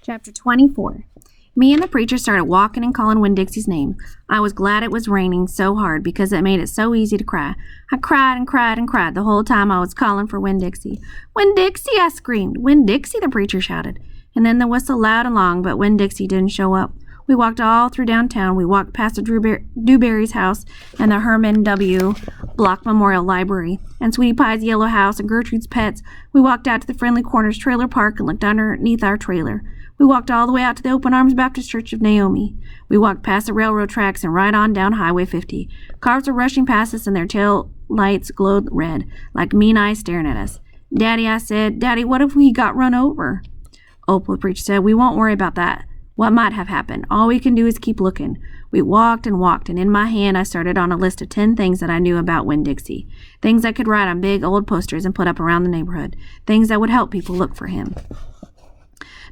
Chapter 24. Me and the preacher started walking and calling Winn-Dixie's name. I was glad it was raining so hard because it made it so easy to cry. I cried and cried and cried the whole time I was calling for Winn-Dixie. Winn-Dixie, I screamed. Winn-Dixie, the preacher shouted. And then the whistle loud and long, but Winn-Dixie didn't show up. We walked all through downtown. We walked past the Dewberry's house and the Herman W. Block Memorial Library and Sweetie Pie's yellow house and Gertrude's Pets. We walked out to the Friendly Corners trailer park and looked underneath our trailer. We walked all the way out to the Open Arms Baptist Church of Naomi. We walked past the railroad tracks and right on down Highway 50. Cars were rushing past us and their tail lights glowed red, like mean eyes staring at us. Daddy, I said, Daddy, what if we got run over? Opal, the preacher said, we won't worry about that. What might have happened? All we can do is keep looking. We walked and walked, and in my hand I started on a list of 10 things that I knew about Winn-Dixie. Things I could write on big old posters and put up around the neighborhood. Things that would help people look for him.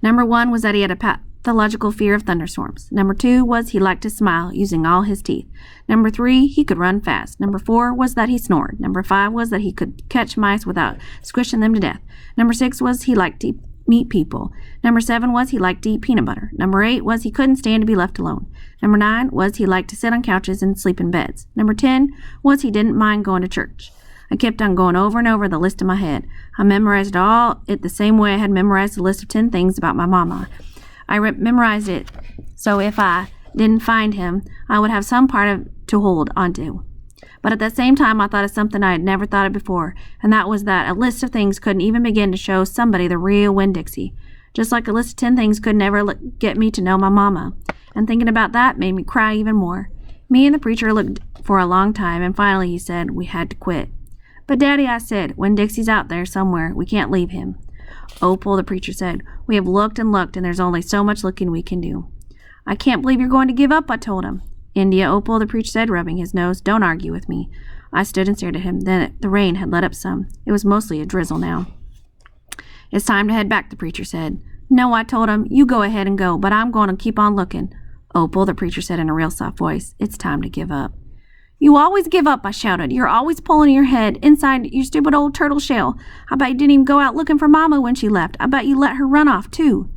Number 1 was that he had a pathological fear of thunderstorms. Number 2 was he liked to smile, using all his teeth. Number 3, he could run fast. Number 4 was that he snored. Number 5 was that he could catch mice without squishing them to death. Number 6 was he liked to meet people. Number 7 was he liked to eat peanut butter. Number 8 was he couldn't stand to be left alone. Number 9 was he liked to sit on couches and sleep in beds. Number 10 was he didn't mind going to church. I kept on going over and over the list in my head. I memorized it the same way I had memorized the list of 10 things about my mama. I memorized it so if I didn't find him, I would have some part of to hold onto. But at the same time, I thought of something I had never thought of before, and that was that a list of things couldn't even begin to show somebody the real Winn-Dixie. Just like a list of 10 things could never get me to know my mama. And thinking about that made me cry even more. Me and the preacher looked for a long time, and finally he said we had to quit. But Daddy, I said, Winn-Dixie's out there somewhere. We can't leave him. Opal, the preacher said, we have looked and looked, and there's only so much looking we can do. I can't believe you're going to give up, I told him. India, Opal, the preacher said, rubbing his nose, don't argue with me. I stood and stared at him. Then the rain had let up some. It was mostly a drizzle now. It's time to head back, the preacher said. No, I told him, you go ahead and go, but I'm going to keep on looking. Opal, the preacher said in a real soft voice, it's time to give up. You always give up, I shouted. You're always pulling your head inside your stupid old turtle shell. I bet you didn't even go out looking for Mama when she left. I bet you let her run off, too.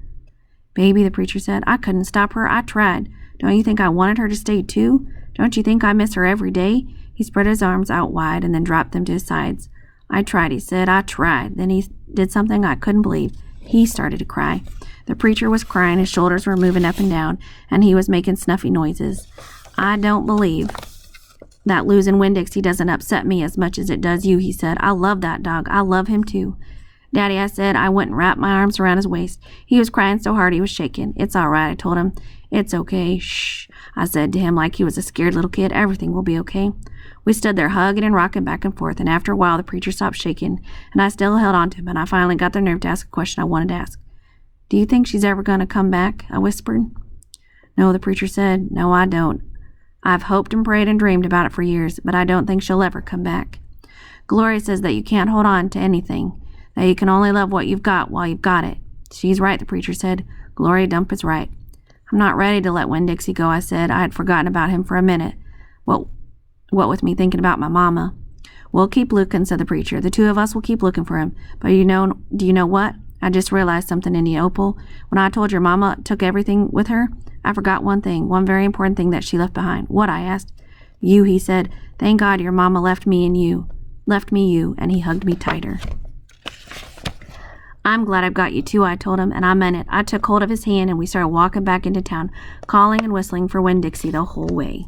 Baby, the preacher said, I couldn't stop her. I tried. Don't you think I wanted her to stay, too? Don't you think I miss her every day? He spread his arms out wide and then dropped them to his sides. I tried, he said. I tried. Then he did something I couldn't believe. He started to cry. The preacher was crying. His shoulders were moving up and down, and he was making snuffy noises. I don't believe that losing Winn-Dixie doesn't upset me as much as it does you, he said. I love that dog. I love him, too. Daddy, I said. I went and wrapped my arms around his waist. He was crying so hard he was shaking. It's all right, I told him. It's okay. Shh, I said to him like he was a scared little kid. Everything will be okay. We stood there hugging and rocking back and forth, and after a while the preacher stopped shaking, and I still held on to him, and I finally got the nerve to ask a question I wanted to ask. Do you think she's ever going to come back? I whispered. No, the preacher said. No, I don't. I've hoped and prayed and dreamed about it for years, but I don't think she'll ever come back. Gloria says that you can't hold on to anything, that you can only love what you've got while you've got it. She's right, the preacher said. Gloria Dump is right. I'm not ready to let Winn-Dixie go, I said. I had forgotten about him for a minute. What with me thinking about my mama. We'll keep looking, said the preacher. The two of us will keep looking for him. But do you know what? I just realized something, India Opal. When I told your mama took everything with her, I forgot one thing, one very important thing that she left behind. What? I asked. You, he said. Thank God your mama left me you, and he hugged me tighter. I'm glad I've got you too, I told him, and I meant it. I took hold of his hand and we started walking back into town, calling and whistling for Winn-Dixie the whole way.